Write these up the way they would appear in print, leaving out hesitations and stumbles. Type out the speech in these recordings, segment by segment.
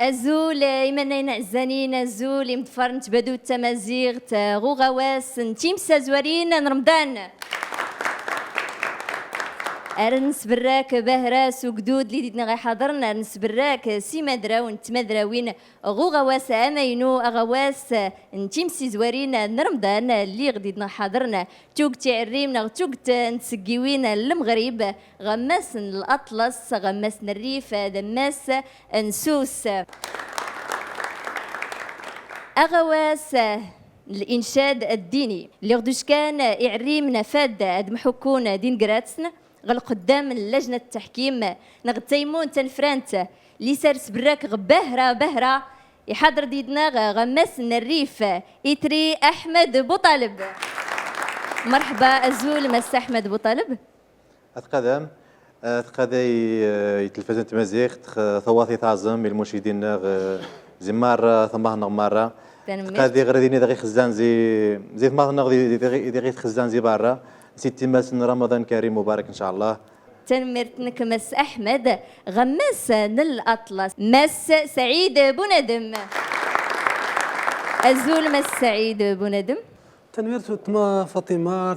أزول إيمانين عزانين أزول مدفر نتبادو التمازيغ غوغواس نتيمسا زوارين رمضان أرنس براك بهراس وقدود اللي ديدنا غي حاضرنا أرنس براك سي مدراو نتمدراوين غوغواس أمينو أغواس نتيمسي زوارين رمضان اللي غديدنا حاضرنا توق تعريمنا توق نتسقيوين المغرب غماس الأطلس غماس الريف دماس نسوس أغواس الإنشاد الديني اللي غدوش كان يعريمنا فاد محكون دين قراتسن غل قدام لجنة التحكيم نغتيمون تنفرانت اللي سارس براك غبهرة بهرة يحضر ديدنا غماس الريف إتري أحمد بوطالب. مرحبا أزول مس أحمد بوطالب. أتقدم يتلفزيون تمازيغ ثواثي تعظم المرشدين زمار ثمه نغمارة تقادي غرديني دغي خزان زي ثمه نغدي دغي خزان زي برا ستي ماس رمضان كريم مبارك ان شاء الله. تنمرتنك مس احمد غماس الأطلس مس سعيد بوندم. أزول مس سعيد بوندم. تنميرتو تما فاطمه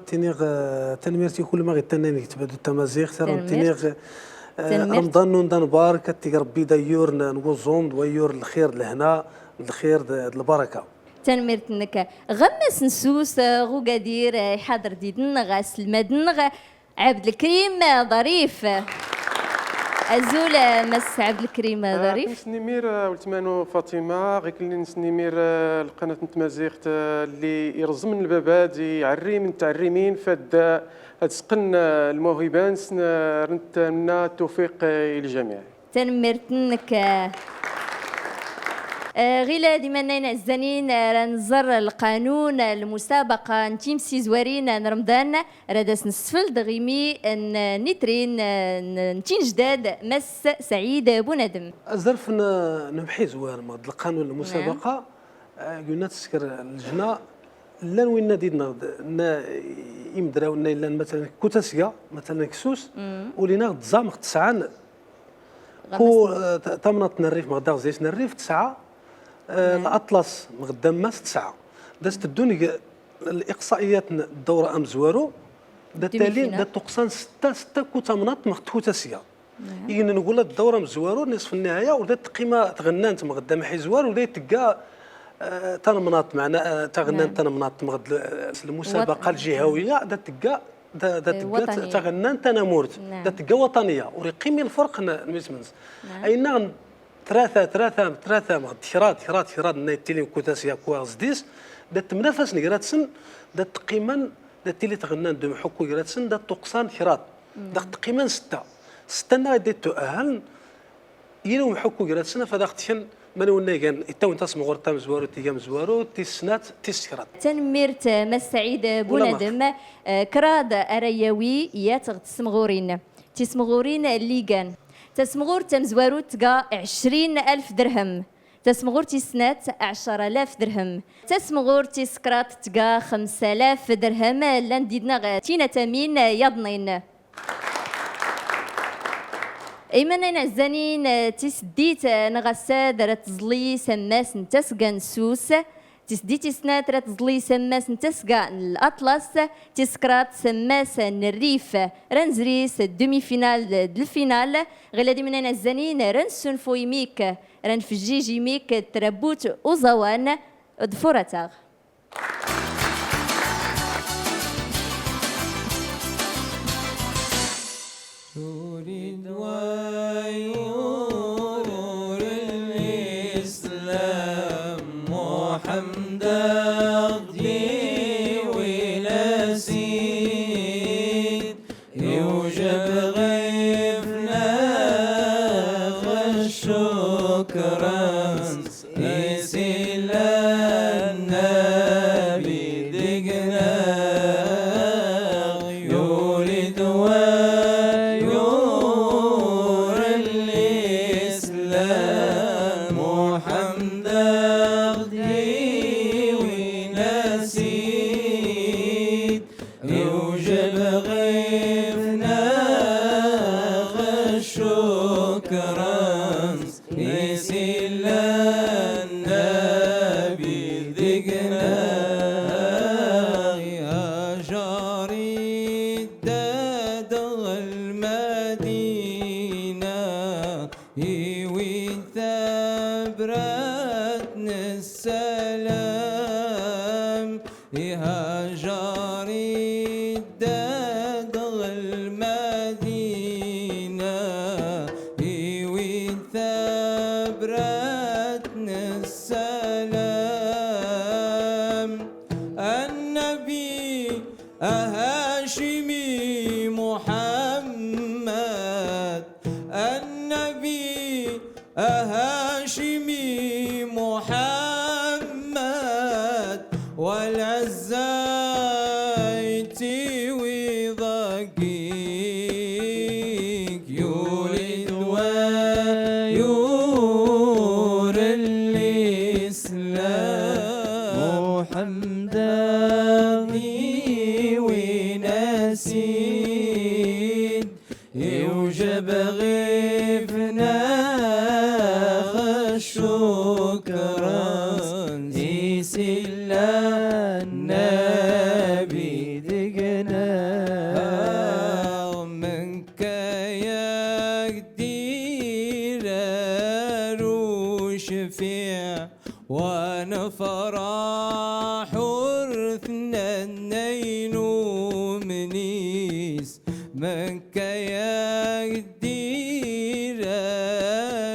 تنميرتي كل ما غيتناني تبادو التمازيغ تنمير رمضان نون بارك تي ربي دايور نوزوم ويور الخير لهنا الخير البركه. تنمرتنك غمس نسوس غو قدير حاضر ديدن غاس المدن عبد الكريم ظريف. أزول مس عبد الكريم ظريف. نسنيمير ولتمانو فاطمه غير كلي نسنيمير القناه نتمازيغ اللي يرزم من البابات يعري من التعريمين فاد تسقن الموهبان نتمنى التوفيق للجميع. تنمرتنك غيلا ديما ناين عزانين رنزر القانون المسابقة نتيمسي زوارين رمضان راداس نسفل دغيمي نترين نتين جداد مس سعيد بوندم. الظرف نمحي زوار مغد القانون المسابقة قلنا تسكر اللجنة لا وين نادينا يمدراونا الا مثلا كوتاسيا مثلا كسوس ولينا تزامق تسعة تمنط الريف مغدا زيت الريف تسعة الأطلس مقدام ماس 9 دازت الدوني الإقصائيات الدورة أم زوارو دا التالي دا تقسان 6 كوتامنات مختوتاسية يجينا نقول الدورة مزوارو نصف النهاية ودا قيمة تغنانت مقدام حي زوار ودا تلقى تنمناط معنا تغنانت تنمناط مغد المسابقة الجهوية دا تلقى دا تغنانت تنمورت دا تلقى وطنية ورقيمي الفرق نميسمنز أين ثلاثة خيرات نايتيلين كوتاسيا كواز ديس دا تمنافس نقراتسن دا تقيمان دا تيلي تغنان دو محكو قراتسن دا تقصان خيرات دا تقيمان 6 نا دا تؤهل يلو محكو قراتسن فدا اختشن منو نيغان يتاو نتا سمغور تام زوارو تيغام زوارو تيسنات تيسكرات. تنميرت مسعيد بوندم كراد أرياوي ياتغ تسمغورين تسمغورين الليغان تسمغور تمزوارو تلقى 20,000 درهم تسمغور تيسنات 10,000 درهم تسمغور تيسكرات تلقى 5,000 درهم لانديدنا تينا تامين يضنين ايمن عزانين تسديت نغساد راه تزلي سماس نتسقى نسوس تسديتي سنات راه تزلي سماس نتسقى الأطلس تسكرات سماس الريف رنزريس الدومي فينال الفينال غير دي مننا الزنين رنسون فويميك رنفجيجي ميك تربوت وزوان دفورتاغ. نريد ويور الإسلام محمد أغدي ولا سيد يوجب غيفنا والشكرا يسيل النبي دقنا يولد ويور الإسلام محمد أغدي ونسيد يوجب غيفنا والشكرا يسيل هاجري الدادغ المدينة وين ثبرتنا السلام النبي هاشمي محمد النبي هاشمي محمد والعزايتي وضقيق يولد ويور الإسلام محمداني ونسيد يوجب غيفنا شكرا سيلا النبي دقنا منك يا قدير روشفيع وانا فرح ورثنا النينو منيس منك يا قدير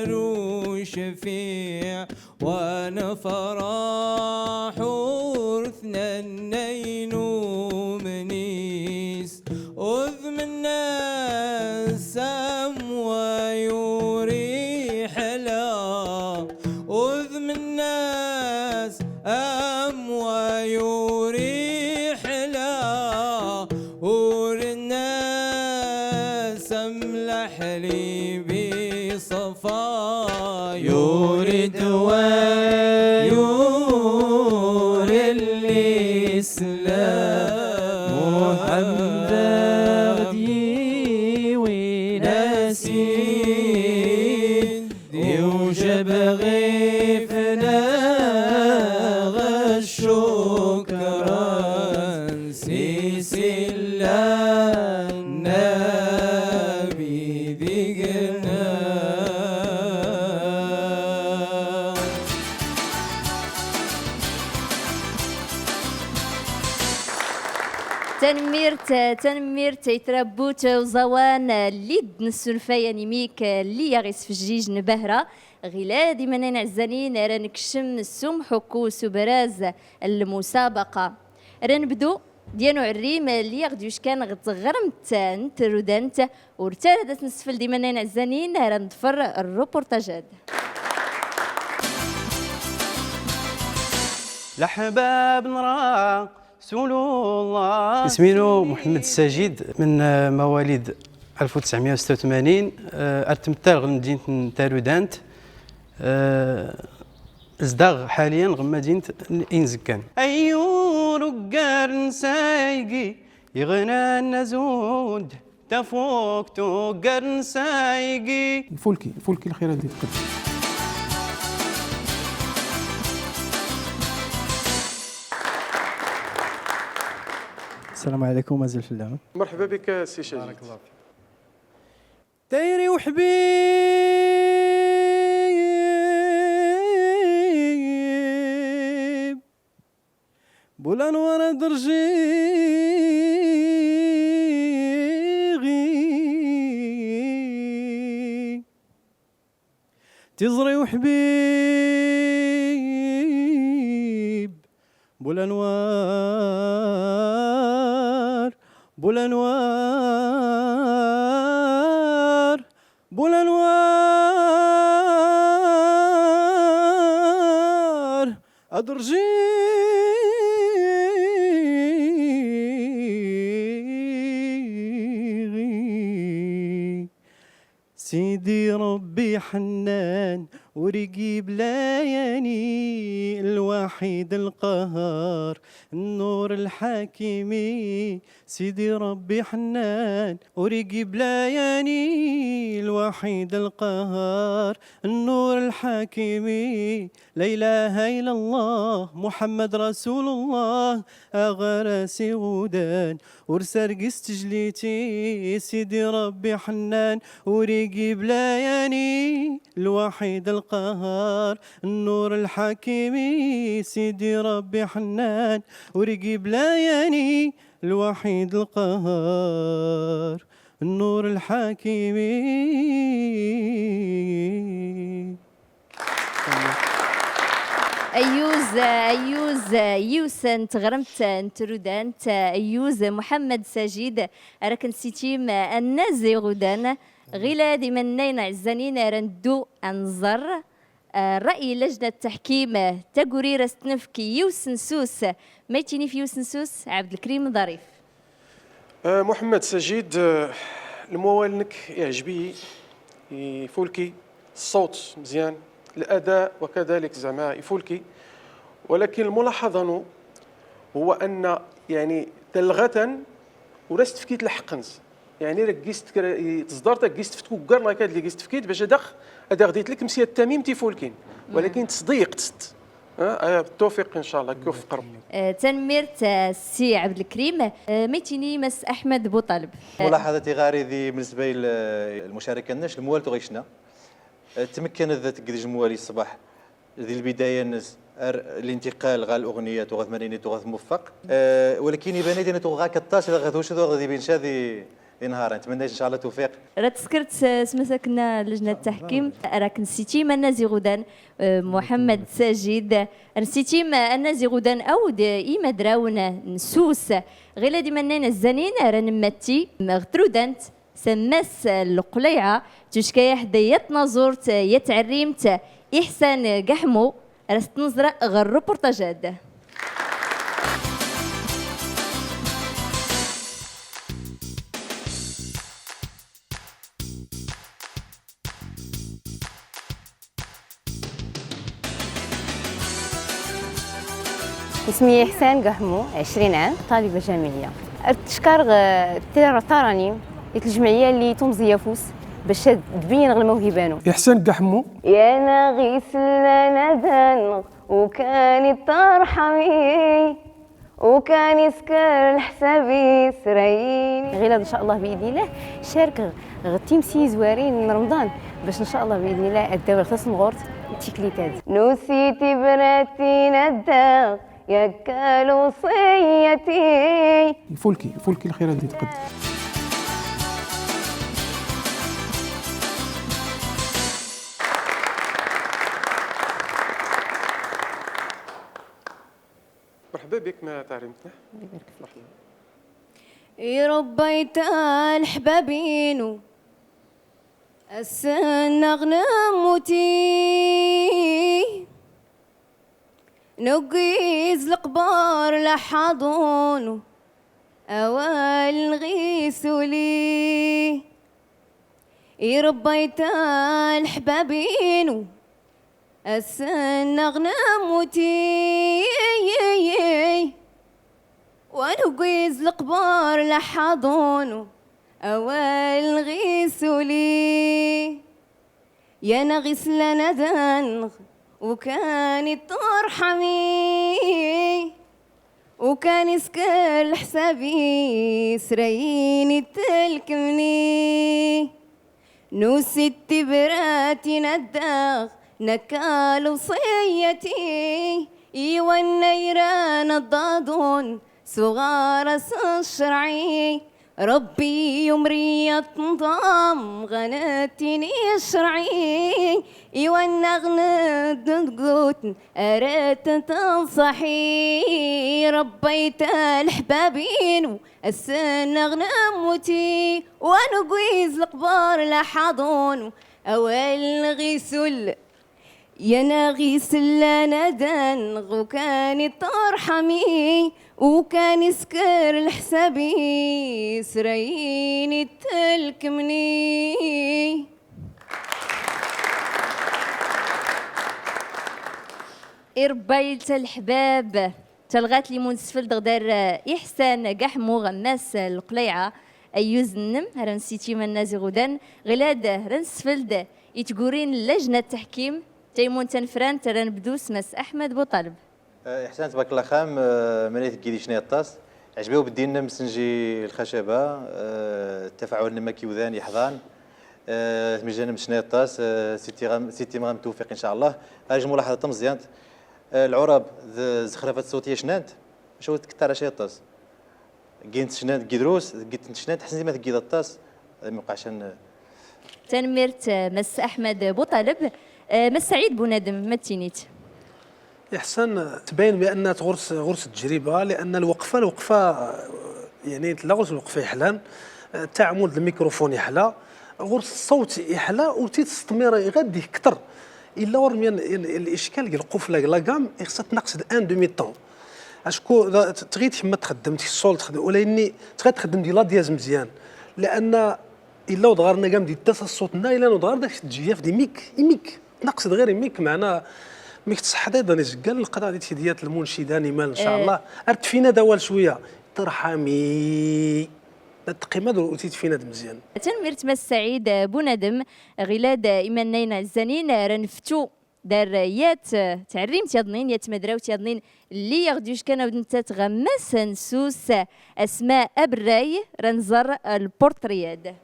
روشفيع وانا فرح ورثنا النينو منيس أذ من الناس سموى يريح لا أذ من الناس أموى يريح لا ور الناس أملح لي بصفا يورد ويور الإسلام محمد غدي ونسيد يوجب غيفنا غشكرا سيسلا النبي ذقنا تنميرت يتربوت وزوان اللي السلفايا نيميك اللي يغيس في الجيج نبهرة غلا ديما نعزانين راه نكشم السم حكوس وبراز المسابقة راه نبدو ديالو عريم اللي يغديوش كان غتغرمت نترودانت ورتال هذا نسفل ديما نعزانين راه نضفر الروبورتاجات الأحباب نرى سولو الله. اسمي محمد الساجد من مواليد 1986 أتمثل مدينة تارودانت ازداغ حاليا غمدينة إنزكان أيو رقار نسايقي يغنى النزود تفوق توقر نسايقي الفولكي الخير هذه القدس. السلام عليكم مازال في اللعبة. مرحبا بك سي شاجد. بارك الله فيك. دايري وحبيب بولانوار درجيغي تزري وحبيب بولانوار بولانوار بولانوار أدرجي سيدي ربي حنان ورقيب لياني الوحيد القهار النور الحاكمي سيدي ربي حنان ورقيب لياني الوحيد القهار النور الحاكمي لا إله إلا الله محمد رسول الله أغراسي غودان ورسرق استجليتي سيدي ربي حنان ورقيب لياني الوحيد القهار القهار النور الحكيمي سيدي ربي حنان ورقيب لياني الوحيد القهار النور الحكيمي. أيوز يوسن تغرمت نترودانت أيوز محمد سجيد راك نسيتيم النازي غدان غيلا ديما ناين عزانين رندو أنظر رأي لجنة التحكيم تقوري رستنفكي يوسن سوس ميتيني في يوسن سوس عبد الكريم ظريف. محمد سجيد الموالنك يعجبي يفولكي الصوت مزيان الاداء وكذلك زعما يفولكي، ولكن الملاحظه هو ان يعني تلغة ورست فكيت لحقنز يعني راك قيست تصدرت قيست فتكو كار كاد اللي قيست فكيت باش هذا غديت لك مسيه التميم تيفولكين، ولكن تصديق تست بالتوفيق ان شاء الله كيف قرب. تنميرت السي عبد الكريم ميتيني مس احمد بوطالب. ملاحظتي غاري بالنسبه للمشاركه الناس الموال تغيشنا تمكن ذات قديش موالي الصباح ذي البدايه الناس الانتقال غا الاغنيه تغاث مريني تغاث موفق ولكن يبان لي تغا 14 غادوش غادي بين شادي نهار. نتمنى ان شاء الله توفيق. راه تسكرت سمسكنا لجنه التحكيم راك نسيتي النازي غدان محمد ساجد نسيتي النازي غدان اود ايما دراونا نسوس غير ديما نانا الزنين راه نمتي غترودانت سماس القليعه تشكايا حدا نازورت يتعريمت احسان قحمو راست نزرع غير الروبورتاجات. اسمي إحسان قحمو 20 عام طالبة جامعية. تشكر تراني الجمعية اللي تمزي فوس باش تبين الموهبانو. إحسان قحمو يا نغيس لنا دان وكان ترحمي وكان يسكر الحسابي سرايني غير ان شاء الله باذن الله شارك تيمسي زوارين رمضان باش ان شاء الله باذن الله الدوله تصمغورت تيكليتات نسيتي بناتي نداغ يا كالو صيتي الفولكي الخير اللي تقدم. مرحبا بك ما تعلمتنا. ربيت الحبابين السنة غنموتي نقيز القبار لحضون أوال نغيسولي ربيت الحبابين السنة غنموتي ونقيز القبار لحضون أوال نغيسولي يا نغيس لنا دنغ وكانت ترحمي وكان يسكر حسابي سرايني تلكمني نسيت براتي نداغ نكال وصيتي ايوا النيران الضادون صغار الشرعي ربي يمري تنظام غناتني الشرعي ايوا النغنى قوتن ارات تنصحي ربيت الحبابين السنة غنموتي ونقويز القبار لحضون اول غيسل يا نغيس لنا دنغ وكان ترحمي وكان يسكر الحسابي سرايني تلكمني. ربيت الحباب تلغات لي منسفل دغدار إحسان قحمو غماس القليعة أيوز النم رنسيتي من نازي غدان غلاد رنسفلد يتقورين لجنة التحكيم تيمون تنفران ترى نبدو سمس احمد بوطالب. احسان تبارك الله خام منيت كيدي شنو الطاس عجبو بدينا مسنجي الخشبه التفاعل نما كيوذان يحضان من جانب شنايط طاس سيتي مغام توفيق ان شاء الله. هاج ملاحظه مزيان العراب زخرفات صوتيه شنانت شو تكثر شي طاس كاين شنانت كيدروس قلت شنانت حسن ما تقيد الطاس ما يبقاش تنمرت مس احمد بوطالب. مس سعيد بونادم ما تينيت. إحسان تبين بأنها غرس تجربة، لأن الوقفة يعني لا غرس الوقفة يحلان، تعامل الميكروفون يحلى، غرس الصوت يحلى، وتستمر غادي كثر الا ورميان الاشكال ديال القفله لا كام خصها تنقص ان دومي طون اشكو تغي تما تخدم الصول تخدم ولكن تغي تخدم ديال لا دياز مزيان، لان الا ودغرنا كام ديال الصوتنا الا ودغر داك الجياف دي ميك نقصد غير ميك معنا ميك تصح ايضا يسقل القطع ديال تيديات المنشداني مال ان شاء الله ارت فينا دوال شويه ترحمي التقييمه وتيت فينا مزيان. تنمرت مس سعيد بونادم غلاد ايمان نينا الزنين رنفتو دار يات تعريم تيضنين يات مدراو تيضنين اللي يغديوش كان ودنت تغمس نسوس اسماء ابراي رنزر البورترياد.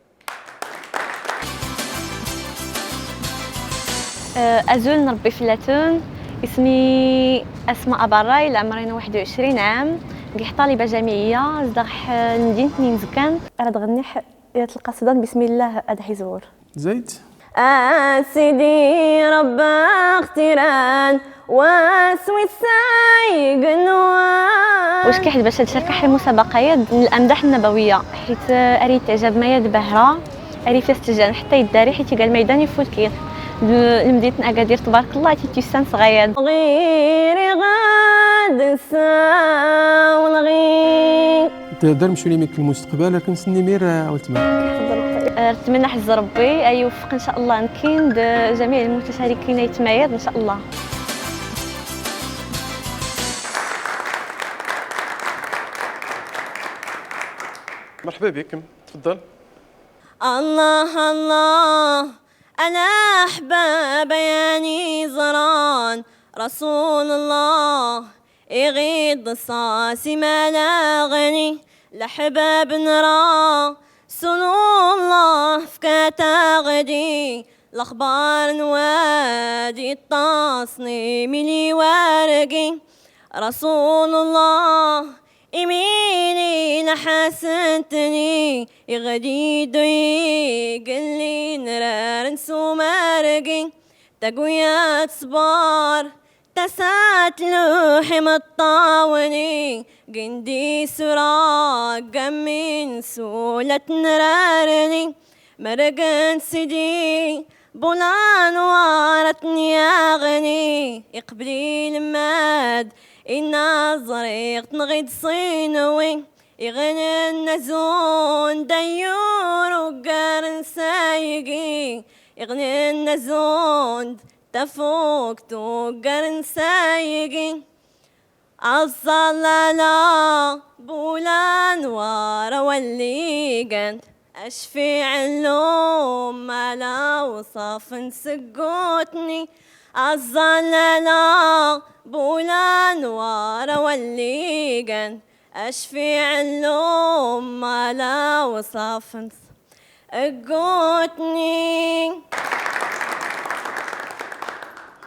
أزول نربي في اللاتون، اسمي أسماء أبراي، عمري 21 عام، كيح طالبة جامعية زدغح مدينة نينزكان. راه غني تلقى صدان بسم الله أدحي زور زيت سيدي ربا اختيران واسوي الساي قنوان. واش كيحد باش تشارك حي المسابقات من الأمداح النبوية حيت أريد تعجب مياد بهرة أريد فاستجان حتى يداري حيت قال ميداني فوت كيف لمدينة أكادير تبارك الله تيتيسان صغير غيري غاد ساول غير تقدر نمشيو ليميك المستقبل لكن سني مير عاولت معاك. نتمنى حظ ربي أي وفق إن شاء الله نكين جميع المتشاركين يتميز إن شاء الله. مرحبا بكم، تفضل. الله الله أنا أحباب ياني زران رسول الله يغيض صاصي ما لا غني لحباب نرى سنو الله فكاتا غدي الأخبار نوادي التصني ملي وارقي رسول الله إميني نحسنتني يغدي دوي قلي نرار نسو مارقي تقويات صبار تسات لوحي مطاوني قندي سراق قمين سولة نرارني مرقن سيدي بولان وارتني أغني يقبلي الماد إنا زريق نغيد صينوي يغني النزون ديور وقارن سايقي يغني النزون تفوق توقرن سايقي الصلاة بولان وارا والليقن أشفي علوم ما لا وصف نسقوتني الظلالة بولان وارا والليقن أشفي علوم ما لا وصف نسقوتني.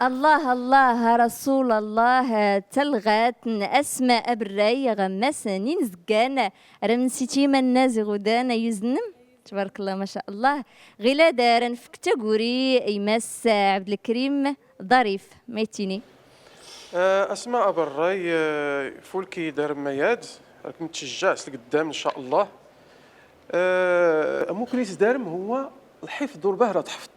الله الله رسول الله تلغات أسماء أبراي غمس نينزكان رمسيتي من نازي غدانا يزنم تبارك الله ما شاء الله. غيلا دارن فكتاغوري يمس عبد الكريم ظريف ميتيني. اسماء أبراي فولكي دار مياد راكم تشجعت لقدام ان شاء الله. ممكن يتدارم هو الحفظ والبهرة تحفظ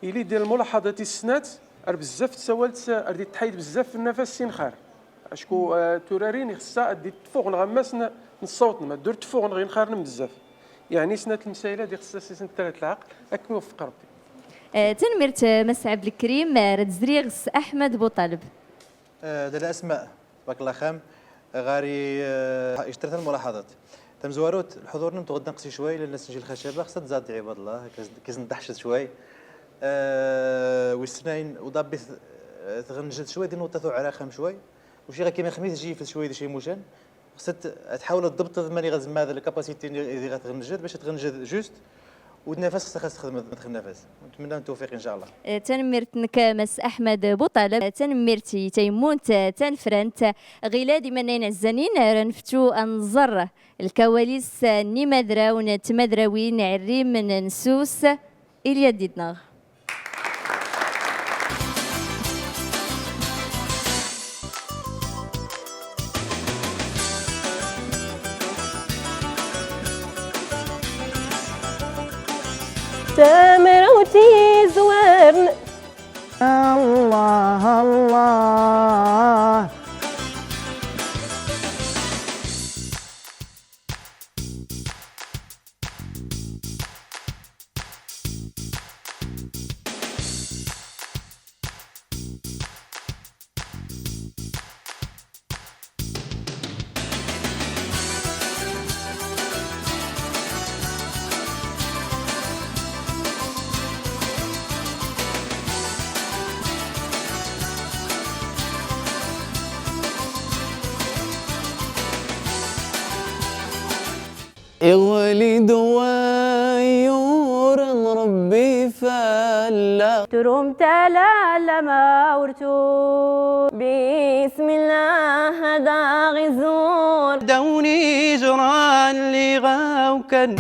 إلي ديال الملاحظات السنات بزاف تسولت اردي تحيد بزاف في النفس سينخار اشكو توراريني خصها ادي تفوق نغمس الصوت ما درت تفوق غير نخارن بزاف يعني سنه المسائله دي خصها سنه ثلاث العقل اكن يوفق ربي. تنمرت مس عبد الكريم رتزريغس احمد بوطالب. ديال الاسماء تبارك الله خام غاري اشتريت الملاحظات تم زواروت الحضور نمت غدا نقصي شوي لان نجي الخشبه خصها تزاد عباد الله كيز ندحشت شوي ويستناين وضابي تغنجد شوي دي نوطة على خام شوي وشي غير كيما خميس يجي في شوي شي موشان خصها تحاول تضبط ماني غازم هذا الكاباسيتي اللي غتغنجد باش تغنجد جوست ونتنافس خاص تخدم نفس. نتمنى التوفيق ان شاء الله. تنمرتنك مس احمد بوطالب تنمرتي تيمونت تنفرنت غيلادي منين الزنين رنفتو انظر الكواليس نمدراون تمدراوين عريم من نسوس إليا ديدناغ. تمروتي زوارن الله الله يولد ويور ربي فلا تروم تلا لما ورتو بسم الله هذا غزور دوني جران لي غاوكن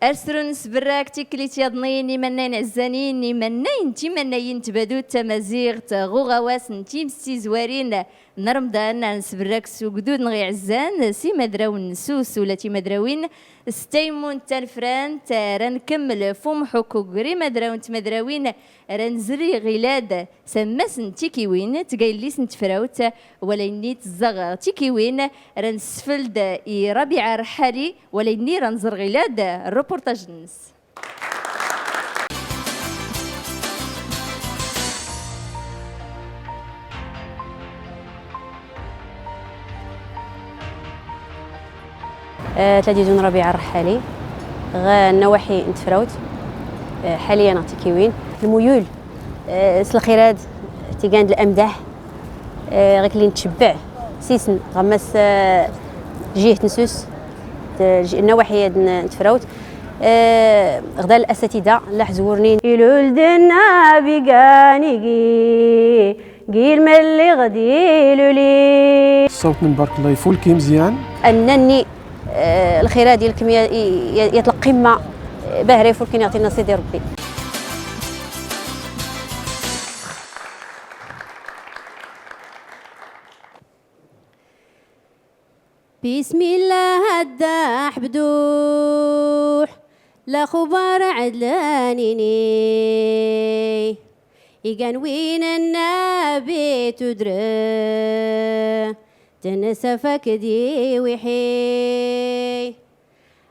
أرسرون سبراك تكليت يضنيني منين عزانيني منين تمنين تبادو تمازيغ غوغاواس نتيم زوارين نرمضان نسبراك سوقدود نغي عزان سي مدراون نسوس ولا تي مدراوين ستيمون تنفران رنكمل فم حكو قري مدراون تمدراوين رنزري غلاد سماسن تيكيوين تقايليس نتفراوت ولا نيت الزغ تيكيوين رنسفلد ربيع رحالي ولا ني رنزر غلاد الروبورتاج النس. تلاتيزون ربيع الرحالي غا النواحي نتفراوت حاليا نعطي كيوين الميول الخيرات تيقاند الامدح غيك اللي نتشبع سيسن غمس جهه نسوس النواحي نتفراوت غدا الاساتذه لا حزورنين يلولدنا بقانيقي قيل ملي غدي لولي الصوت من بارك الله يفول كي مزيان انني الخيرات ديالكم يطلق قمه باهره يفول كي يعطينا سيدي ربي. بسم الله الداح بدوح لا خبر عدلانيني يقان وين النبي تدري تنسى فكدي وحي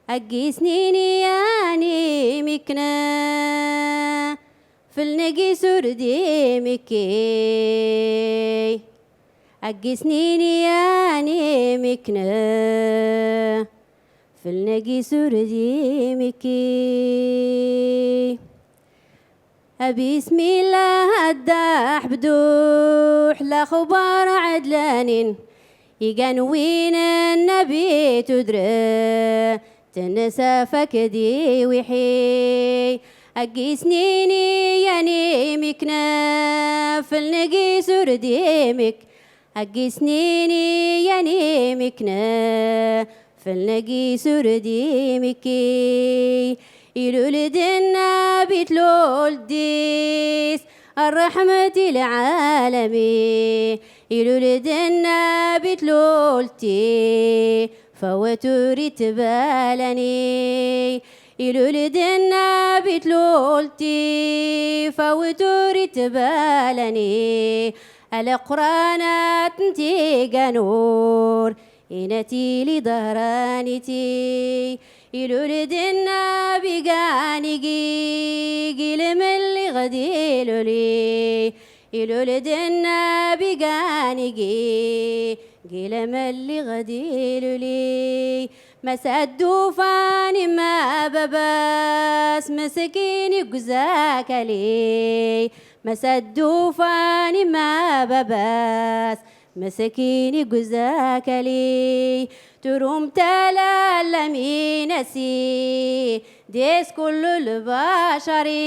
أقي سنيني ياني مكنا في النقي سردي مكي أقي سنيني ياني مكنا في النقي سردي مكي بسم الله الداح بدوح لا خبر عدلانين يقان وين النبي تدري تنسى فكدي وحي أقي سنيني يعني مكنا في النقي سردي مك أقي سنيني يعني مكنا في النقي سردي مكي يلولد النبي تلول ديس الرحمة العالمي يلولد النبي تلولتي فوتوري تبالني يلولد النبي تلولتي فوتوري تبالني القرآن تنتي قانور إنتي لظهرانتي يلولد النبي قانيقي قيل من اللي غدي لولي يلولد النبي قانيقي قيل من اللي غدي لولي مسا الدوفاني ما بباس مسكين يقزاك لي مسا الدوفاني ما بباس مسكين يقزاك لي تروم تلا لمينسي ديس كل البشري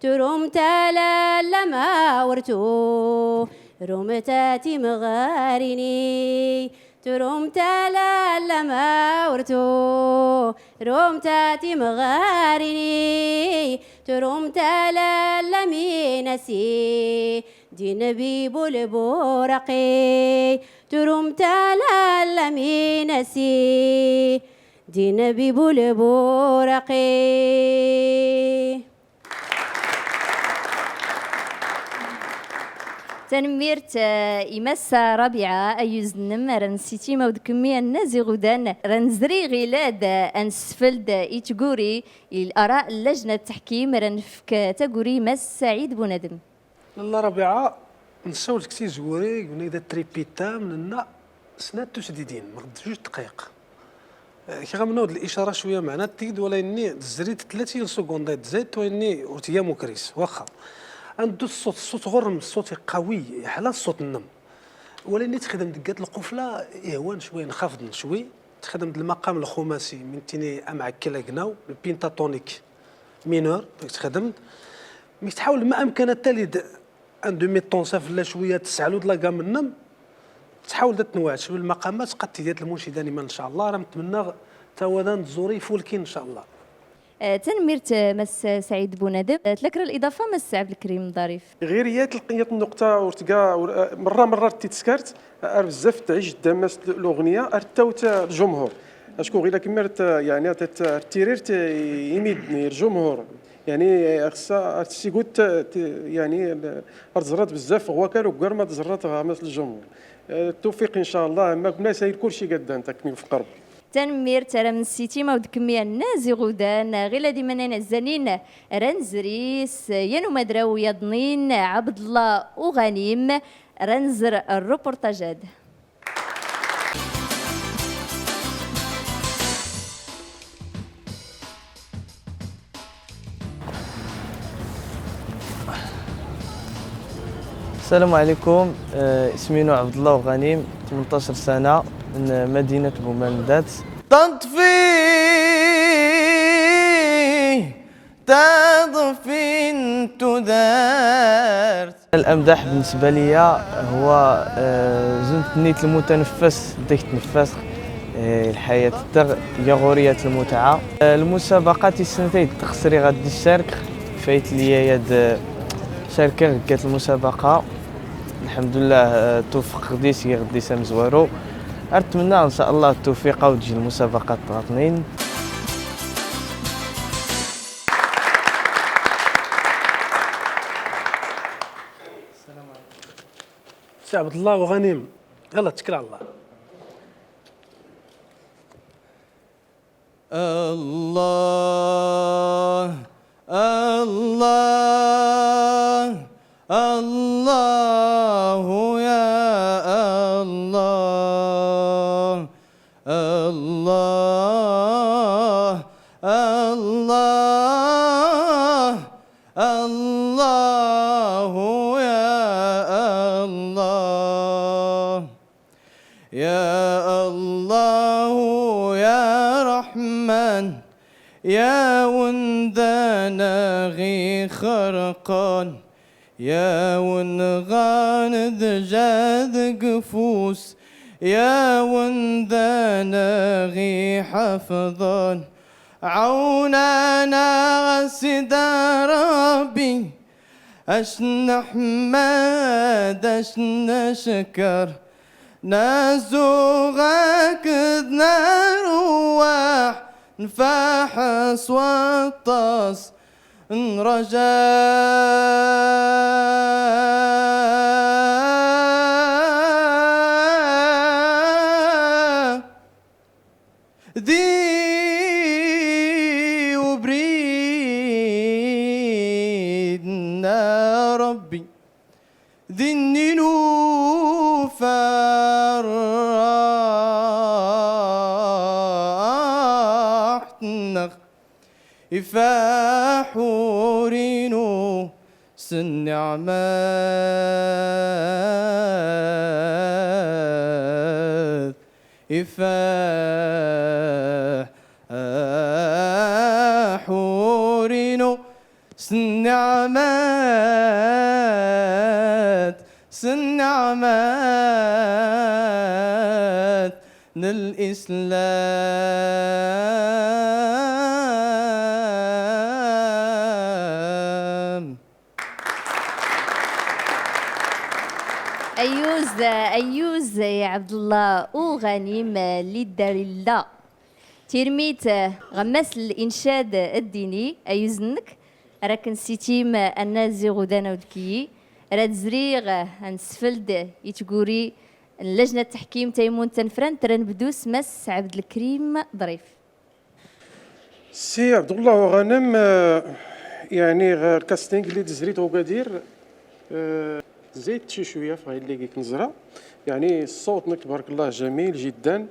تروم تلا لما ورتو رومتاتي مغاريني تروم تلا لما ورتو رومتاتي مغاريني تروم تلا لمينسي دي نبي بولبورقي تروم تلا لمينسي دي نبي بولبورقي. تنميرت إمس رابعة أيوزنم رنسيتي مود كمية النازي غدان رنزري غيلاد أنسفلد إتقوري الآراء اللجنة التحكيم رنفك تقوري مس سعيد بوندم. لا رابعة نسول كتي زوري قلنا إذا تريبيتا من سنة تسديدين ما جوج دقائق كي غنود الإشارة شوية معنا تيد ولا إني زريت 30 سكوند تزيد وإني ورتيا موكريس واخا عنده الصوت غرم الصوت قوي على الصوت النم ولاني تخدم دقات القفله يهوان شويه نخفض شوي تخدم المقام الخماسي من تيني مع كلاكناو البينتاتونيك مينور تخدم مي تحاول ما امكن التالي ان دومي طونساف لا شويه تسعلود لا كام النم تحاول تنوع شويه المقامات قد تديات المنشدان ان شاء الله راه نتمنى تاودان تزوري فولكين ان شاء الله. تنميرت مس سعيد بوندم تذكر الإضافة مس عبد الكريم ظريف غير هي تلقيت النقطة ورتقا مرة تيتسكرت بزاف تعيش دامس الأغنية أرتوت الجمهور أشكو غير كمرت يعني تيريرت يميدني الجمهور يعني خصها تيقول يعني تزرات بزاف غواكال وكار ما تزرات غامس الجمهور التوفيق إن شاء الله ما كنا ساير كلشي قدان تكمل في قرب. تنمير ترى من السيتي ما ود كمية النازي غودان غير دي منين الزنين رنزريس ينو مدراو يضنين عبد الله وغنيم رنزر الروبورتاجات. السلام عليكم. اسمي نوع عبد الله وغنيم 18 سنة من مدينة بومندات. تطفي تدارت. الأمدح بالنسبة لي هو زنت نيت المتنفس ديك تنفس الحياة الدغ يغورية المتعة. المسابقات السنتين تخسري غادي الشارك فايت ليا يد شاركة قالت المسابقة الحمد لله توفق غديسي غديسة مزوارو. أتمنى إن شاء الله التوفيق وتجي المسابقات غاطنين. سي عبد الله وغنيم يلا اتكل على الله. الله الله الله يا الله الله الله الله يا الله يا الله يا رحمن يا وندانا غي خرقان يا ونغان دجاد قفوس يا وندانا غي حفظان عونانا سيدا ربي أشنا حماد أشنا شكر نازوغك نروح نفحص والطاس نرجع ذي وبريدنا ربي ذي النلوفر يفاحورينو سنعمات يفاحورينو سنعمات للإسلام. أيوز يا عبد الله وغنيم للدار تيرميت غمس الإنشاد الديني أيوزنك راك نسيتيم النازي غدانا ودكي راد زريغ نسفلد يتقوري لجنة التحكيم تيمون تنفرن ترى نبدو سمس عبد الكريم ظريف. سي عبد الله وغنم يعني غير الكاستينغ اللي دزريت وقادير زيت شي شويه في اللي كيك نزرة يعني الصوت تبارك الله جميل جدا.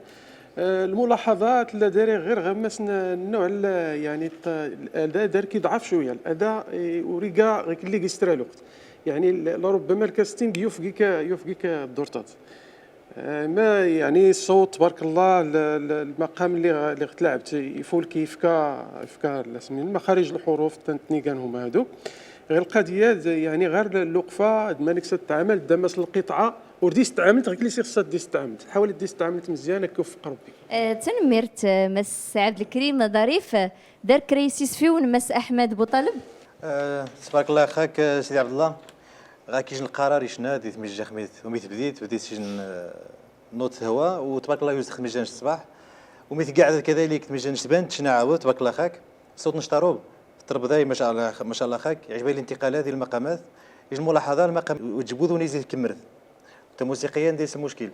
الملاحظات لا داري غير غمسنا النوع يعني الاداء دار كيضعف شويه الاداء وريكا غير اللي كيسترى الوقت يعني لربما الكاستينغ يوفقك الدورتات ما يعني الصوت تبارك الله المقام اللي تلعبت يفول كيفكا المخارج الحروف تنتنيكان هما هادو غير القضيه يعني غير الوقفه مانك تتعامل دمس القطعه وردي استعملت غير اللي خصها دي استعملت حاول دي استعملت مزيان كوفق ربي. تنمرت مس عبد الكريم ظريف دار كريسيس فيون مس احمد بوطلب. تبارك الله خاك سيدي عبد الله غا كيجي القرار يشناد يتمجى خميت وميت بديت شي نوت هوا وتبارك الله يوزد خميجان الصباح وميت قاعد كذلك تمجان تبان تشنا عاود تبارك الله خاك صوت نشطروب التربضاي ما شاء الله خاك يعجبني الانتقالات ديال المقامات يجي الملاحظه المقام وتجبدو نيزي كمرت انت موسيقيا دايس المشكل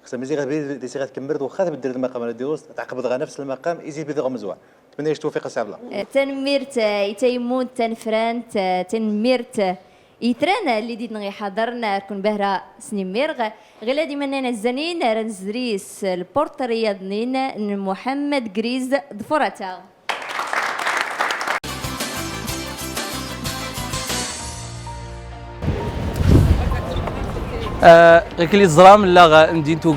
خصها مزيغ ديسي غتكمرت واخا تبدل المقام ديالو تعقبض غير نفس المقام يزيد بدغ مزوع. نتمنى التوفيق سي عبد الله. تنميرت يتيمون تنفرانت تنميرت يترانا اللي ديت نغي حضرنا كون بهرا سنمير غير ديما نانا الزنين رنزريس البورترياد نين محمد جريز ضفرتا. غيكلي الزرام لا مدينتو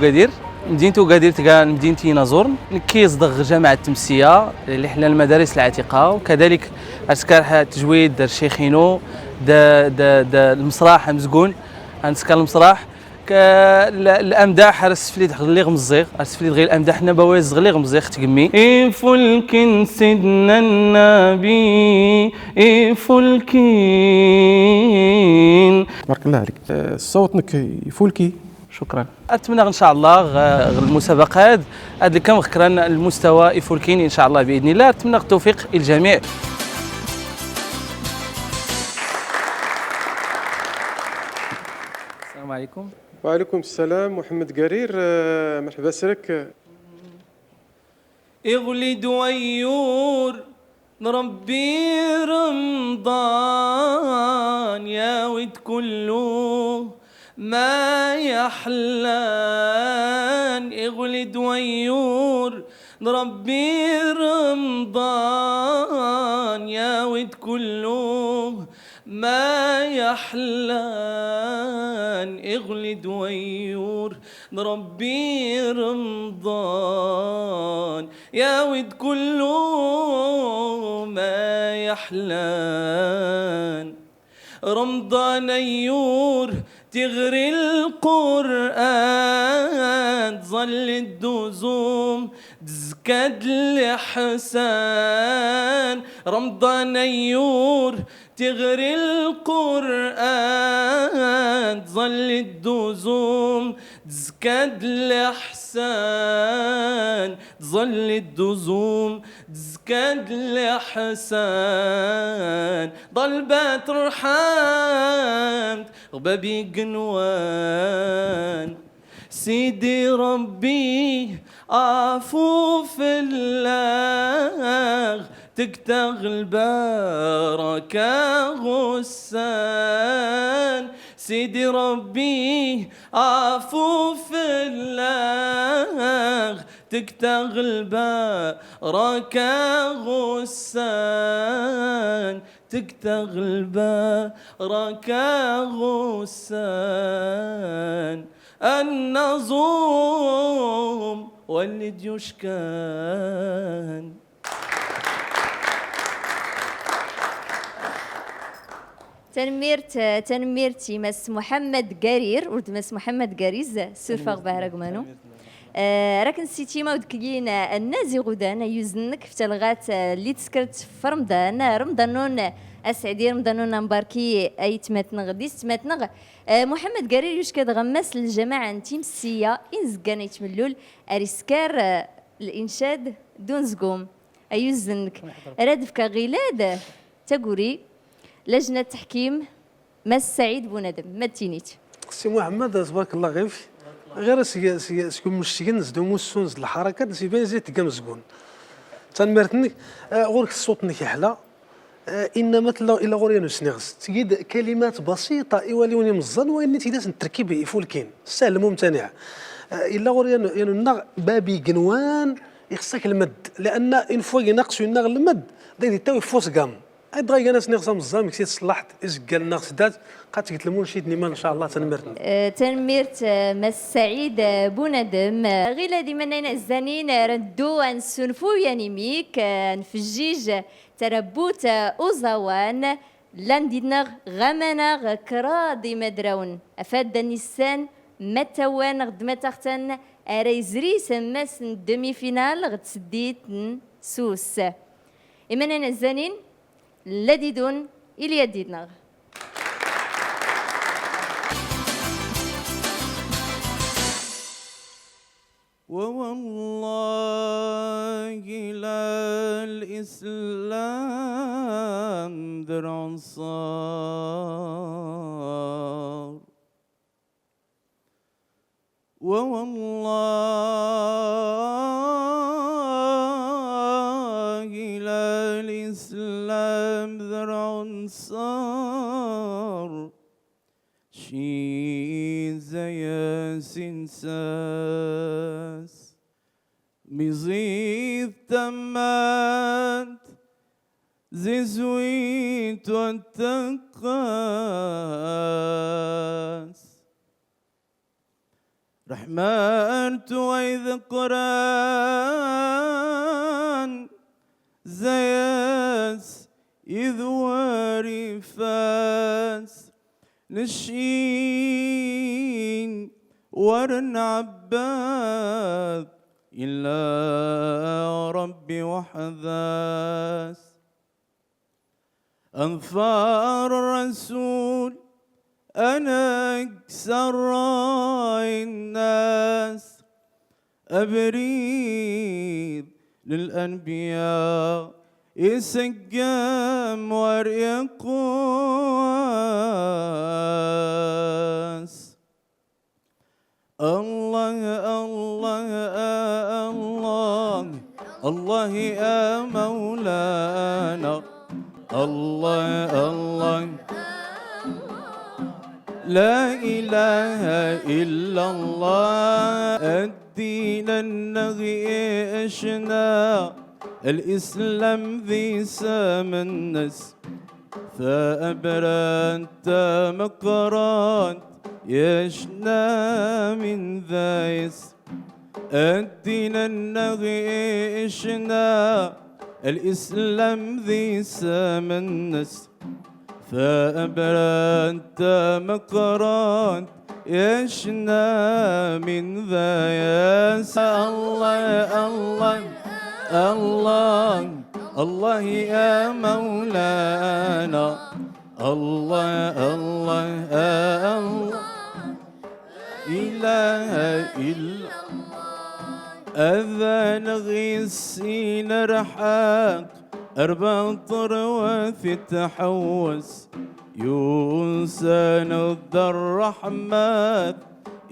قادير تلقى مدينتي نازورن كيصدغ جامعة التمسية اللي حنا المدارس العتيقة وكذلك عسكر تجويد دار شيخينو دا المسرح مزقون عندك المسرح الامداح رسفليت غلي غمزيغ رسفليت غير الامداح نبويز غلي غمزيغ تقمي فلك سيدنا النبي فلكين. تبارك الله عليك صوتك يفولكي. شكرا. اتمنى ان شاء الله المسابقات هذا كم كران المستوى يفولكين ان شاء الله باذن الله. اتمنى التوفيق للجميع. السلام عليكم. وعليكم السلام. محمد قرير مرحبا سرك. اغلي دويور نربي رمضان يا ود كله ما يحلان. اغلي دويور نربي رمضان يا ود كله ما يحلان. اغلي دويور نربي رمضان يا ود كله ما يحلان. رمضان يور تغري القرآن ظل الدزوم تزكد الإحسان. رمضان يور تغري القرآن ظل الدزوم تزكد الإحسان. ظل الدزوم تزكد الإحسان. ضلبات رحمت غبابي قنوان. سيدي ربي عفو في الله تكتغ البركة غسان. سيدي ربي عفو في الله تكتغلبا راكا غسان تكتغلبا راكا غسان النظوم ولد يشكان. تنميرتي مس محمد قرير ولد مس محمد قريز سوفاغ باه رقمانو راك نسيتي ما ودكلين النازي غدان يوزنك في تلغات اللي تسكرت في رمضان اسعدي رمضان مباركي اي تماتنا غدي تماتنا محمد قرير يوش كتغمس للجماعه نتيمسيه انزكان يتملول اريسكار الانشاد دون زقوم ايوزنك رادفك غيلاد تقولي لجنة تحكيم مس سعيد بوندم ما تينيت سي محمد تبارك الله غير سكون مشتيين نزدو موسون الحركات سي بان زيد تقمزكون تنمرتني غورك الصوت نك يحلى انما الا غوريا نسنغز تجد كلمات بسيطه ايواليوني مزن واني تيداس التركيب يفولكين سهل ممتنع الا غوريا ينغ بابي قنوان يخصك المد لان ان فوا ينقصوا ينغ المد داير تاوي فوس قام دغيا ناس نغصم الزام كي تصلحت ازكال ناقص دات قات تلمون شي نيمان ان شاء الله تنمرت تنميرت مس سعيد بوندم غير ديما نينا الزانين ردو انسنفو يعني ميك نفجيج تربوت اوزوان لاندينغ غمنا كرا ديما دراون افاد النسان متوان غد متختن اريزري سماس دمي فينال غد سديت سوس إمانا الزانين لديدون إلي يديدنا ووالله لا الإسلام درع صار ووالله لا الإسلام ذرع صار شي زي سنساس مزيد تمات زي زويت والتقاس رحمن وإذ قرآن زياس إذ واري فاس نشين ورن عباد إلا ربي وحذاس أنفار الرسول أنا أكثر الناس أبريد للأنبياء يسقم وريقواس الله الله الله الله يا مولانا الله الله لا إله إلا الله الدين النغيشنا الإسلام ذي سام الناس فأبرنت مقرات يشنا من ذايس الدين النغيشنا الإسلام ذي سام الناس فأبرنت مقرات يشنا من ذا ياس الله الله الله الله يا مولانا الله الله الله إله إلا أذان غيسين رحاق أربع طروات تحوس يوسان الذر رحمات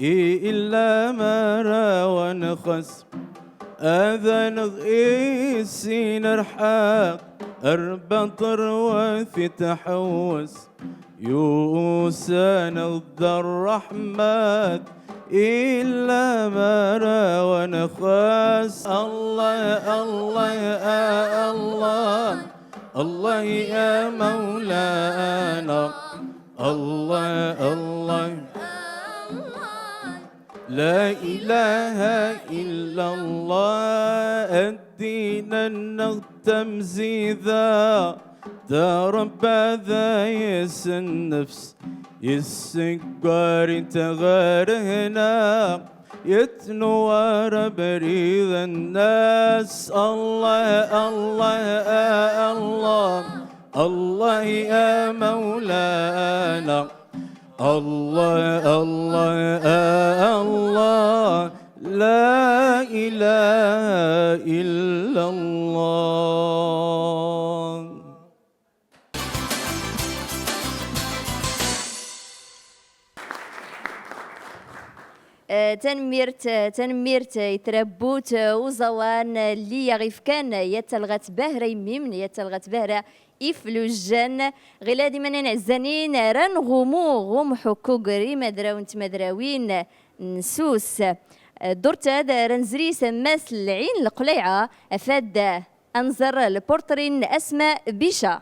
إلا ما را ونخس أذان غيسين رحاق أربط رواثي تحوس يوسان الرحمات إلا مرا ونخاس الله الله يا الله الله يا مولانا الله الله لا إله إلا الله الدين النغتم زيذا رب ذا يس النفس يسقار تغارهنا يتنوار بريد الناس الله الله الله الله يا مولانا الله الله الله لا إله إلا الله. تنميرت يتربوت وزوان اللي يغيف كان يتلغت بهري ميمن يتلغت بهرة إفلوجان غلا ديما نعزانين رنغمو حكو قري مدراون تمدراوين نسوس درت هذا رنزري سماس العين القليعة أفاد أنظر البورترين أسماء بيشا.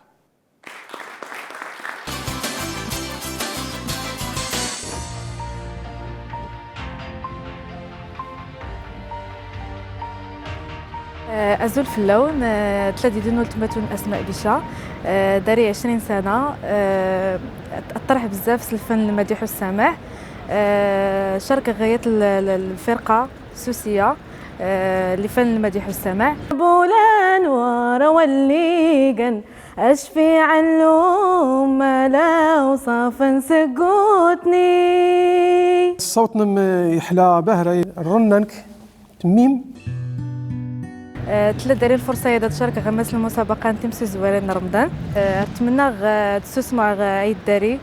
أزول في اللون ثلاثة دينو التماتون أسماء بيشا داري 20 سنة أطرح بزاف في الفن المديح والسماع شارك غاية الفرقة سوسية لفن المديح والسماع بولان وروالليقن أشفي علوم لا وصافا سقوتني الصوت نم يحلى بهرة الرننك تميم تلا داري الفرصه يا تشارك غماس المسابقه نتمسو زوالين رمضان نتمنى تسوس مع عيد داري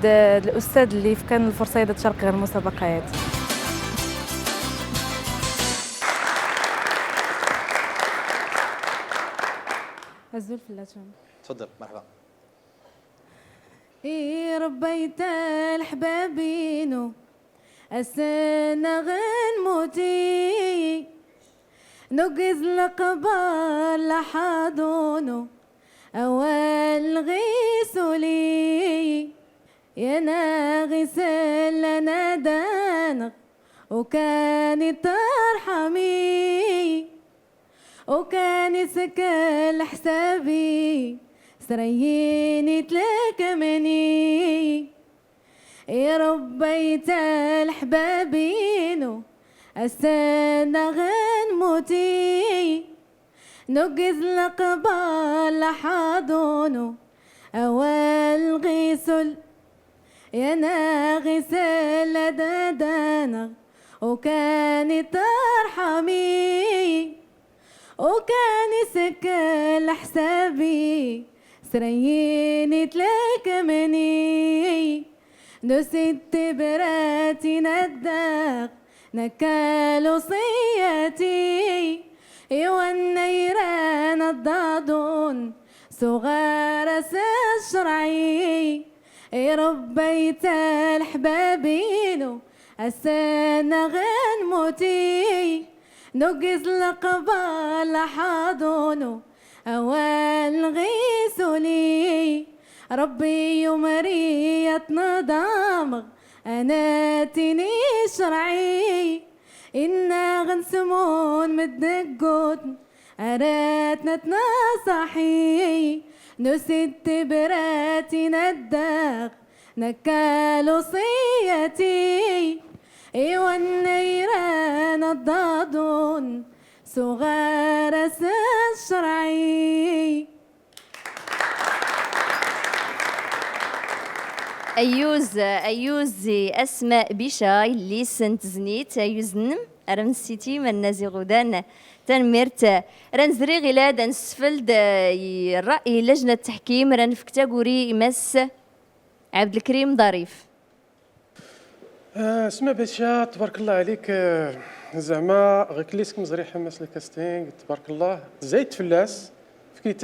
الاستاذ اللي كان الفرصه يا تشارك غير المسابقات. ازول في اللاتون تفضل مرحبا. ربيت الحبابينو السنة غنموتي نقز القبال لحضونو أول غيسولي يا ناغس لنا دانغ وكان ترحمي وكان سكال حسابي سريني تلكمني يا ربيت الحبابينو السنة غنموتي نقز القبال لحضونو أول غيسل يا ناغس لدادانا وكان ترحمي وكان سكال حسابي سريني تلكمني نسيت براتي نداق نكال وصيتي والنيران الضادون صغار الشرعي ربيت الحبابين السنة غنموتي نقز القبال حاضون أول غيسولي ربي يمرية نضامغ أنا تني شرعي إنا غنسمون مدقوت أراتنا تنصحي نسيت براتي نداق نكال وصيتي والنيران الضادون صغار الشرعي. أيوز أسماء بيشا اللي سنت زنيت أيوزنم أرمسيتي من نازي غدان تنمرت رنزري غلاد نسفلد الرأي لجنة التحكيم رنفكتا قوري إمس عبد الكريم ظريف. اسماء بيشا تبارك الله عليك زعما غير كليتك مزري حماس الكاستينغ تبارك الله زايد فلاس فكيت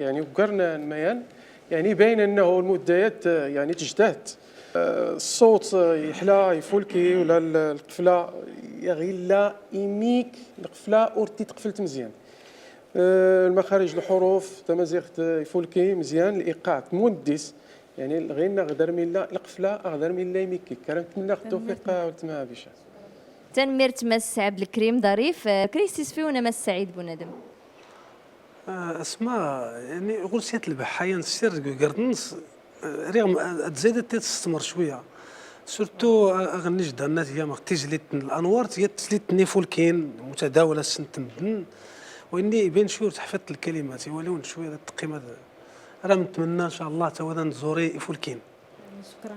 يعني وقرنا الميان يعني باين انه المديات يعني تجتهد الصوت يحلى يفولكي ولا القفله غير لا يميك القفله اورتي تقفلت مزيان المخارج الحروف تمازيغ يفولكي مزيان الايقاع موديس يعني غينا غدر من لا القفله غدر من لا يميكي كان نتمنى التوفيق ولتما بيشا تنمير تمس عبد الكريم ظريف كريستيس فيونا مس سعيد بونادم اسماء يعني غرسيات البحايا نسير قردنس رغم تزيد تستمر شويه سورتو اغنيج الناس هي ما تجليت الانوار هي تسليت نيفولكين متداوله سنت مدن واني يبين شويه تحفظت الكلمات يولون شويه التقييم هذا راه نتمنى ان شاء الله تودا نزوري فولكين. شكرا.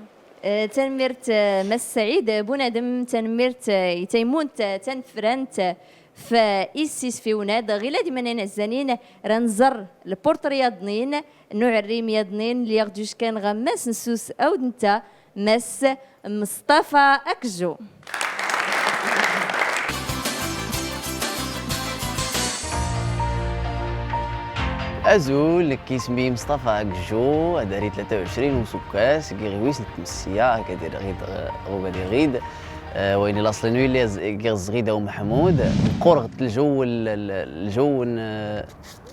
تنميرت مس سعيد بونادم تنميرت تيمونت تنفرنت فإيسيس في وناد غير ديما نزانين رنزر البورترياضنين نوع الريمياضنين اللي ياخدوش كان غماس نسوس او نتا مس مصطفى اكجو. أزول كيسمي مصطفى أكجو داري 23 وسكاس كيغويس نتمسيا كدير غيد وين الاصل نويلي كيغز غيدا ومحمود مقرغت الجو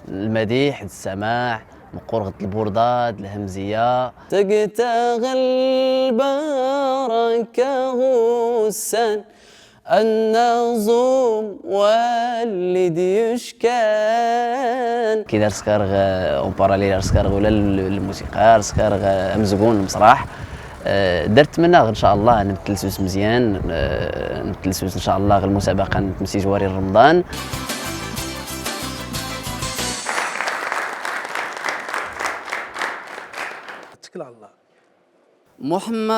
المديح السماع مقرغة البرداد الهمزية تقتغل البركة غسان النظم والد يشكان كي دار سكارغ اون باراليل سكارغ ولا الموسيقار سكارغ امزقون المسرح درت منها ان شاء الله نتلسوس مزيان نتلسوس ان شاء الله المسابقه نتمسي جواري رمضان اتكل على الله محمد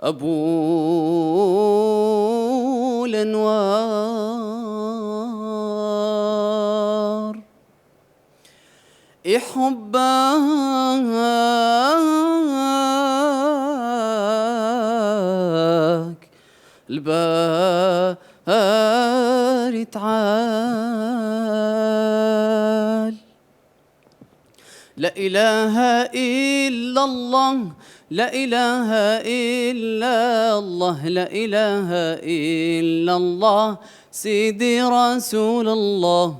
أبو الأنوار يحبك الباري تعال لا إله إلا الله لا إله إلا الله لا إله إلا الله سيدي رسول الله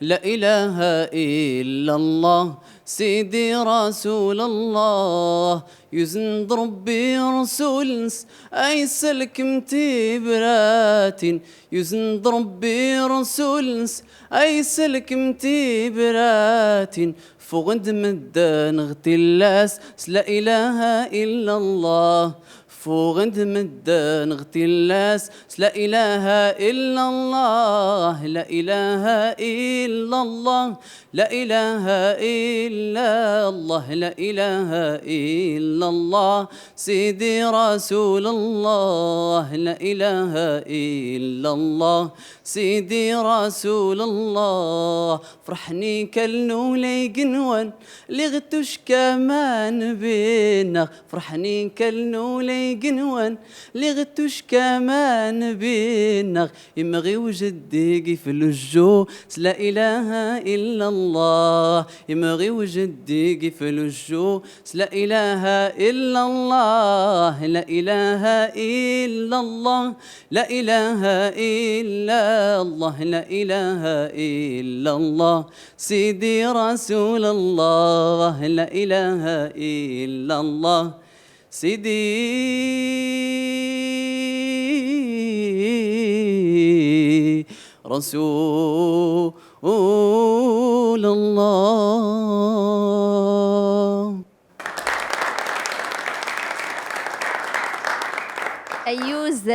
لا إله إلا الله سيدي رسول الله يزند ربي رسول أي سلك متبرات يزند ربي رسول أي سلك متبرات فوق مدان اغتلاس لا إله إلا الله فوق مدان اغتلاس لا إله إلا الله لا إله إلا الله لا إله إلا الله لا إله إلا الله سيدي رسول الله لا إله إلا الله سيدي رسول الله فرحني كالنولي قنوان لغتوش كمان بينا فرحني كالنولي قنوان لغتوش كمان بينا يمغي وجدي في الجو لا إله إلا الله يمغي وجدي في الجو لا إله إلا الله لا إله إلا الله لا إله إلا الله لا إله إلا الله سيدي رسول الله لا إله إلا الله سيدي رسول الله. أيوز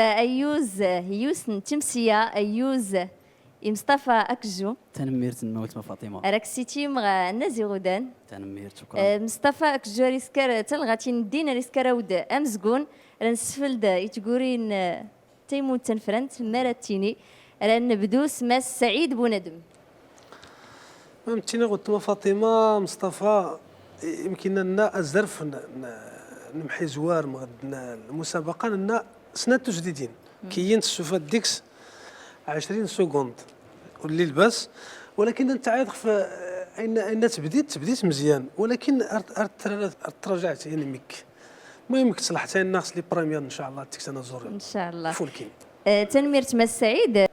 يوسن تمسية أيوز مصطفى أكجو تنميرت النوت فاطمة راكسيتي مغا نازي غودان تنميرت شكرا مصطفى أكجو ريسكار تلغاتي ندينا ريسكار ود أمزقون رنسفلد يتقورين تيمون تنفرنت مراتيني ران بدوس ماس سعيد بوندم فهمتيني قلت فاطمه مصطفى يمكن لنا الزرف نمحي زوار مغدنا المسابقه لنا سنة تجديدين كاين تشوف ديكس 20 سكوند واللي لباس، ولكن انت عاد ان تبديت مزيان، ولكن تراجعت يعني ميك. المهم تصلحت الناس لي بريمير ان شاء الله ديك انا زور ان شاء الله فولكين. تنمير تمس سعيد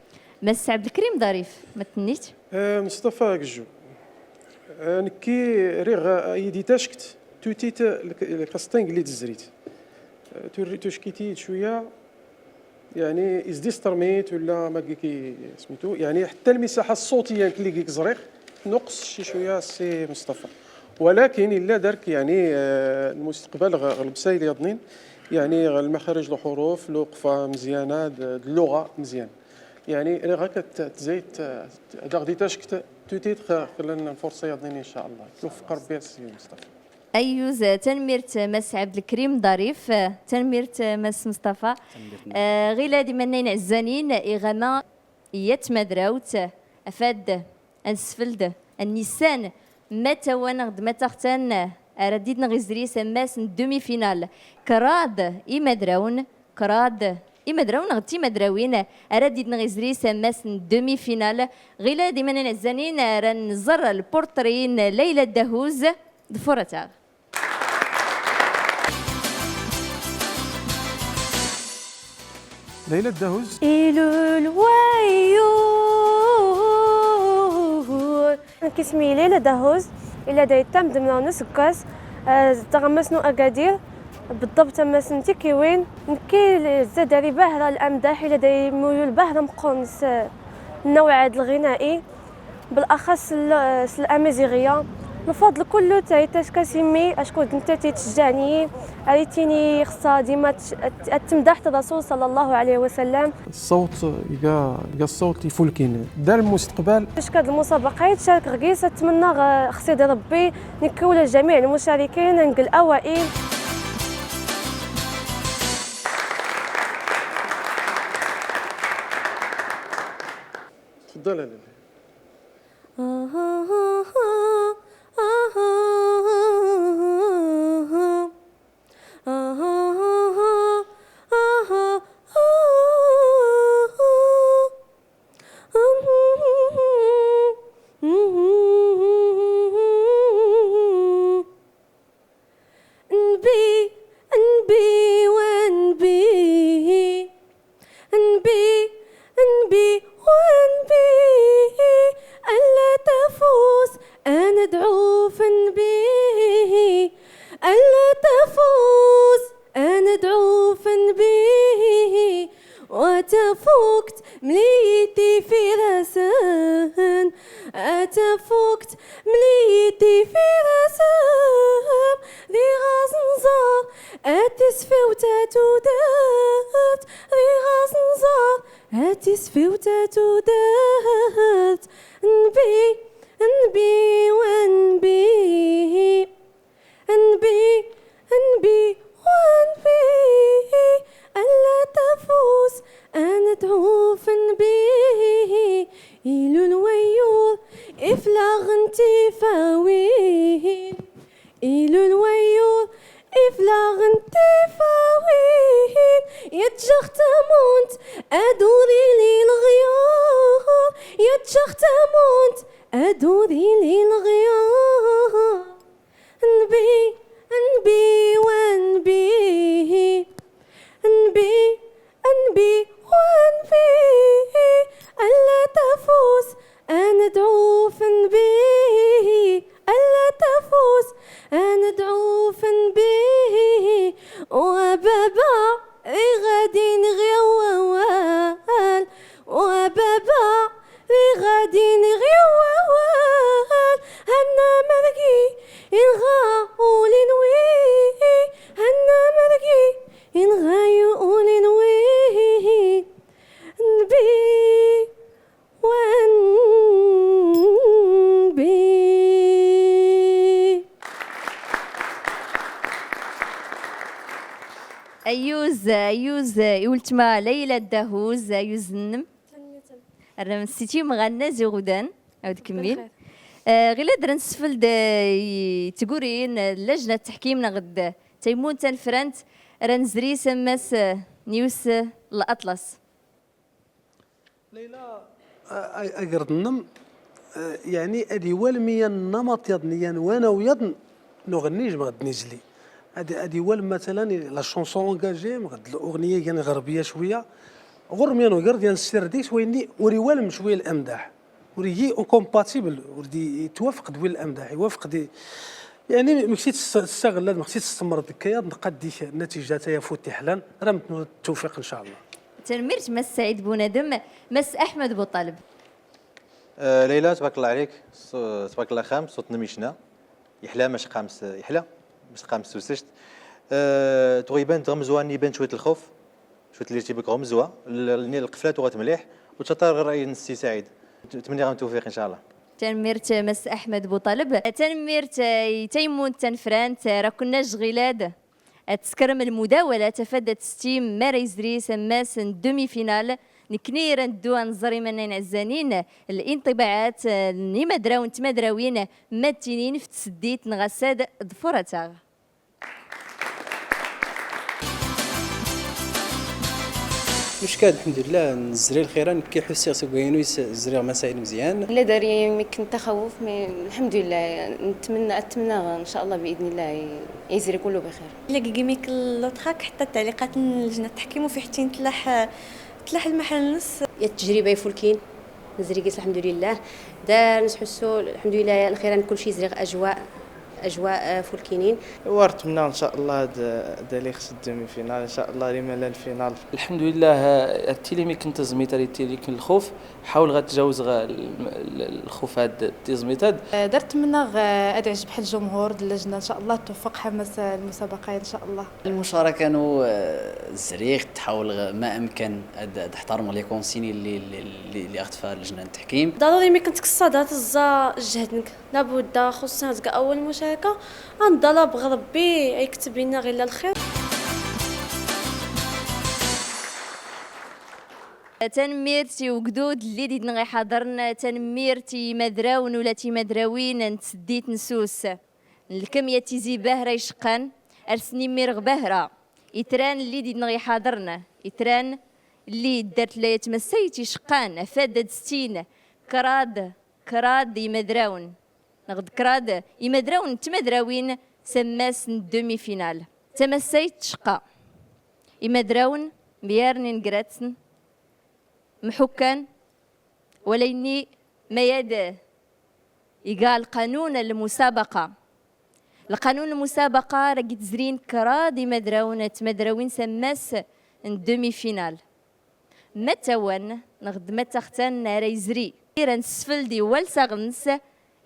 مس عبد الكريم ظريف ما تنيت مصطفى كجو نكي ريغ يدي تاشكت توتيت الكاستنج اللي تزريت توشكيتي شويه يعني ازديسترميت ولا ما كي سميتو، يعني حتى المساحه الصوتيه اللي كيك زريق نقص شي شويه سي مصطفى، ولكن الا دارك يعني المستقبل غلبساي لي ضنين يعني المخارج الحروف الوقفه مزيانه اللغه مزيان، يعني راه كتزيد هذا غادي تاشكت توتيت خلينا الفرصه يضنيني ان شاء الله يوفق ربي السي مصطفى. أيوز تنميرت مس عبد الكريم ظريف تنميرت مس مصطفى غير ديما نين عزانين إغاما يتمدراوت أفاد أنسفلد النيسان متى ونغد متى اختن أرديد نغزري سماس دومي فينال كراد إمدراون كراد إمدراون غتي مدراوين أرديد نغزري سماس دومي فينال غير ديما نين عزانين رنزر البورترين ليلى الدهوز دفورتها. ليلى الدهوز إلو الويور كيسمي ليلى دهوز إلا دايت تام دمنا نسكاس تغمسنو أكادير بالضبط تمسن تيكيوين نكي زادري باهرة الأمداح إلا داي ميول باهرة مقونس النوع الغنائي بالأخص الأمازيغية الفضل كله تايتاش كاسيمي اشكون انت تشجعني ريتيني خصها ديما تمدح الرسول صلى الله عليه وسلم. الصوت يلقى الصوت يفولكين دار المستقبل باش كاد المسابقه يتشارك غيس نتمنى خصي ربي نكول جميع المشاركين نقل اوائل. تفضل لاله. أيوز يولتما ليلى الدهوز يوزنم الرمسيتي مغنى زي غدان عاود كمل غير درن سفل تقولين لجنة التحكيم غد تيمون تنفرنت رنزري سماس نيوس الأطلس ليلى أقردنم يعني أدي والميا النمط يضنيان وانا ويضن نغنيش مغد نجلي أدي وال مثلا لا شونسون اونجاجي مغد الأغنية يعني غربية شوية غرميان وقرد يعني السرديس ويني وري والم شوية الأمدح وري اون كومباتيبل وري يتوافق دويل الأمدح يوافق دي يعني مكسيت تستغل مكسيت تستمر دكايات نقد ديك نتيجتها يفوت حلال راه التوفيق ان شاء الله. تنميرت مس سعيد بونادم مس احمد بوطالب. ليلى تبارك الله عليك تبارك الله خامس صوتنا ميشنا يحلى مش خامس يحلى مش خامس سوسشت تغيبان تغمزوان يبان شويه الخوف شويه اللي تيبك غمزوا القفلات وغات مليح وتشطر غير راي السي سعيد نتمنى غير التوفيق ان شاء الله. تنميرت مس احمد بوطالب تنميرت تيمون تنفرانت راه كناش غلاد تسكرم المداوله تفادت ستيم ماريزري سماس دومي فينال نكنير ندو نزري منين عزانين الانطباعات نيما دراو نتما دراوين ماتينين في تسديت نغساد ظفورتها. مشكل الحمد لله نزري الخيران كي حسي سوغينو يزري مسائل مزيان لا داري يمكن تخوف الحمد لله اتمنى ان شاء الله باذن الله يزري كله بخير. لا كيميك لوطخاك حتى التعليقات لجنه التحكيم وفي حتى تلاح المحل النص التجربه يفولكين نزري قيس الحمد لله دار نحسوا الحمد لله الخيران كل شيء زريغ اجواء فولكينين ورتمنا ان شاء الله دالي خص الدومي فينال ان شاء الله لما لا الفينال الحمد لله التيليمي كنت زميت التيلي كن الخوف حاول غتجاوز الخوف هاد تيزميتاد درت منا ادعج بحال الجمهور ديال اللجنه ان شاء الله توفق حماس المسابقه ان شاء الله. المشاركه كانوا الزريخ تحاول ما امكن تحترم لي كونسيني اللي اخذتها لجنه التحكيم. ضروري ما كنت كصادات الزا جهدك لابد خصوصا هذيك اول مشاركه غنضل بغربي يكتب لنا غير الخير. تنميرتي وقدود اللي ديدنا غيحضرنا تنميرتي مدراون ولا تي مدراوين نتسديت نسوس الكمية تيزي باهرة يشقان ارسني ميرغ باهرة يتران اللي ديدنا غيحضرنا يتران اللي دارت لا يتمسيتي شقان فادد ستين كراد يمدراون نغد كراد يمدراون تمدراوين سماس دومي فينال تمسيت شقا يمدراون بيارني نقراتن محكان وليني ما يد يقال قانون المسابقة القانون المسابقة راكي تزرين كرادي مدراوين سماس دومي فينال متوان نغد متختان ريزري نسفل دي والسغنس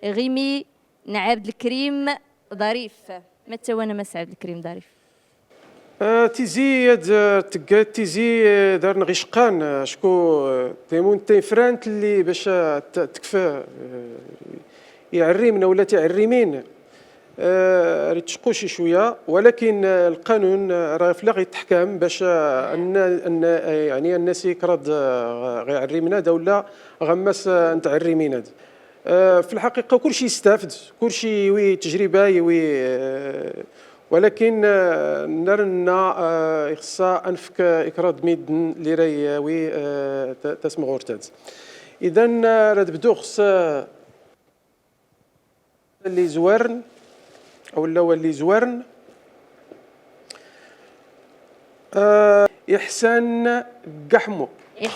غيمي نعبد الكريم ظريف متوان مسعد الكريم ظريف تيزي تيزي دارنا غيشقان شكو تيمون تيفرانت اللي باش تكفى يعريمنا ولا تعريمين ريت تشقو شي شويه ولكن القانون راه فلا غيتحكم باش ان يعني الناس يكرد غيعريمنا دوله غماس نتعريمين هذا في الحقيقه كلشي يستافد كلشي وي تجربه ولكن نرنا إخصاء أنفك إكراد ميدن اللي راهي تسمى غورتاد إذا راه بدو خص اللي زوارن أو اللي زوارن إحسان قحمو أيوزي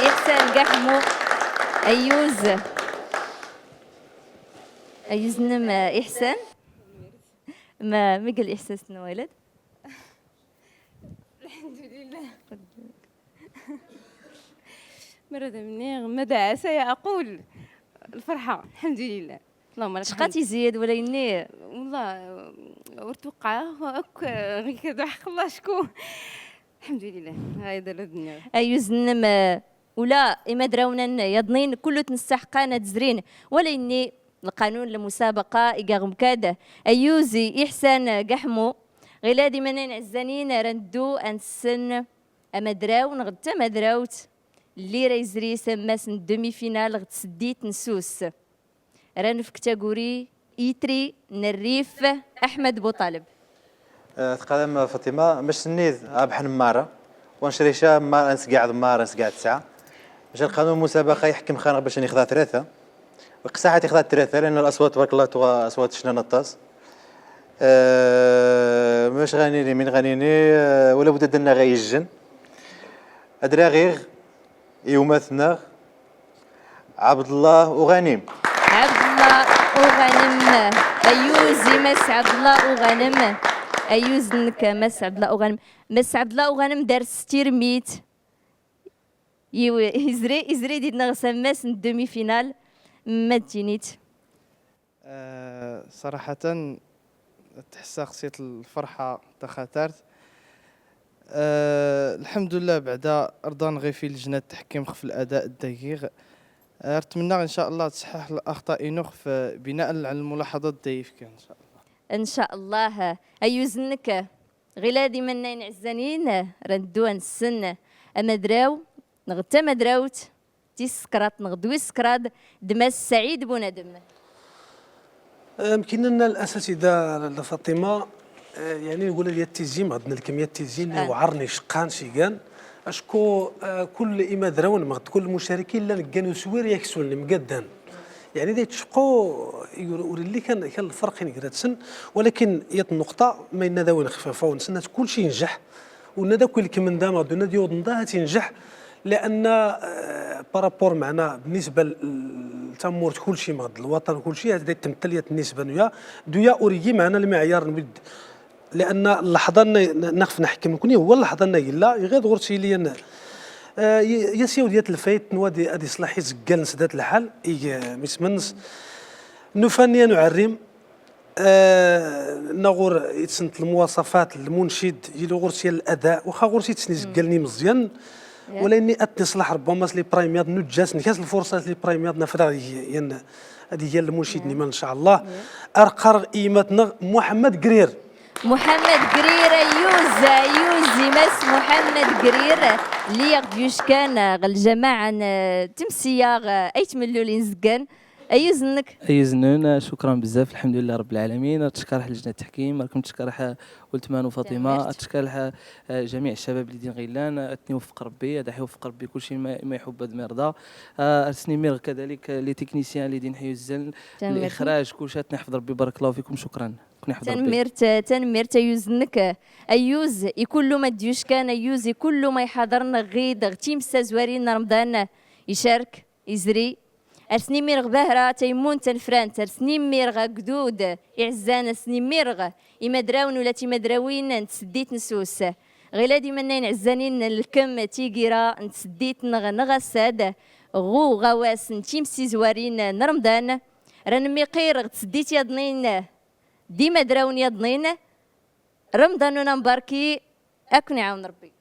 إحسان قحمو أيوزنم إحسان ما قال إحساس ولد الحمد لله مرد مني مدى عسى أقول الفرحة الحمد لله اللهم لك شقاتي زياد ولا يني والله ورتوقع غير كذا حق الله شكون الحمد لله هاي دار الدنيا أيوزنم ولا إما دراونا يضنين كله تنسحقانا تزرين ولا يني القانون المسابقة إيقاغم كاده أيوزي إحسان قحمو غلادي منين عزانين رندو أنسن أما دراو نغدت ما دراوت اللي راه يزري سماس الدومي فينال غتسديت نسوس ران في كاتيجوري ايتري نريف احمد بوطالب. تقدم فاطمه باش سنيد ابحن ماره ونشريشا ما نسقعد ماره نسقعد ساعه باش القانون المسابقه يحكم خانق باش ياخذ ثلاثه وقساحه ياخذ ثلاثه لان الاصوات تبارك الله اصوات شنا نطاس مش غنيني من غنيني ولا بد دنا غيجن ادراغيغ يومثنا عبد الله وغنيم وغنم ايوزي مس عبد الله وغنم ايوز نك مس عبد الله وغنم مس عبد الله وغنم دار 60 ميت يزري ديت نغسل مس الدومي فينال ما تجينيت. صراحة تحس خصيت الفرحة تخاطرت الحمد لله بعدا رضان غير في لجنة التحكيم في الأداء الدقيق نتمنى ان شاء الله تصحح الاخطاء انوخ في بناء على الملاحظات دايف كان ان شاء الله. ان شاء الله ايوزنك غلادي من عزانين ردوا السن اما دراو نغتا ما دراوت تي سكرات نغدوي سكراد دماس سعيد بونادم. يمكن لنا الاساتذه فاطمه يعني نقول ديال التيزيم غدنا الكميه التيزيم اللي وعرني شقان شيكان اشكو كل اما دراون كل المشاركين اللي كانوا سوير يكسون مقدان يعني دي تشقو يقول اللي كان الفرق ينقراتسن ولكن يط النقطه ما لنا داوين خفافه ونسنات كل شيء ينجح وندا كل كمن دام غدونا ديود نضاها تنجح لان بارابور معنا بالنسبه لتمور كل شيء مغد الوطن كل شيء هذه تمثليه النسبه دويا اوريجي معنا المعيار نبد لان اللحظه نخف نحكم كوني هو اللحظه لا غير غرتي لي يا سيو ديال الفايت نوادي هذه صلاحي زكال نسدات الحال مسمنس نفنيا نعرم نغور يتسنت المواصفات المنشد يلو غرتي الاداء واخا غرتي تسني زكالني مزيان ولاني اتصلح ربما لي برايميات نجاس نكاس الفرصه لي برايميات نفرغ هذه هي المنشد نيمان ان شاء الله ارقر ايمتنا محمد قرير يوزي مس محمد قرير اللي يغديوش كان الجماعة تمسية 8 مليون زكان ايوزنك ايوزنون شكرا بزاف الحمد لله رب العالمين تشكر لجنه التحكيم راكم تشكر ولتمان وفاطمه تشكر جميع الشباب اللي دين غيلان اتني وفق ربي هذا يوفق ربي كل شيء ما يحب هذا ما يرضى ارسني مير كذلك لي تكنيسيان اللي دين حيو الزن الاخراج كل شيء نحفظ ربي بارك الله فيكم شكرا تنميرت ايوزنك ايوز يكون له ما ديوش كان ايوز يكون له ما يحضرنا غيد تيمسا زوارين رمضان يشارك يزري ارسني ميرغ باهرة تيمون تنفران ترسني ميرغ قدود يعزان سني ميرغ إما دراون ولا تيما دراوين نتسديت نسوس غيلادي منين عزانين الكم تيقيرا نتسديت نغساد غو غواس نتيمسي زوارين نرمضان رانمي قير تسديت يضنين ديما دراون يضنين رمضان ونمباركي أكون عاون ربي.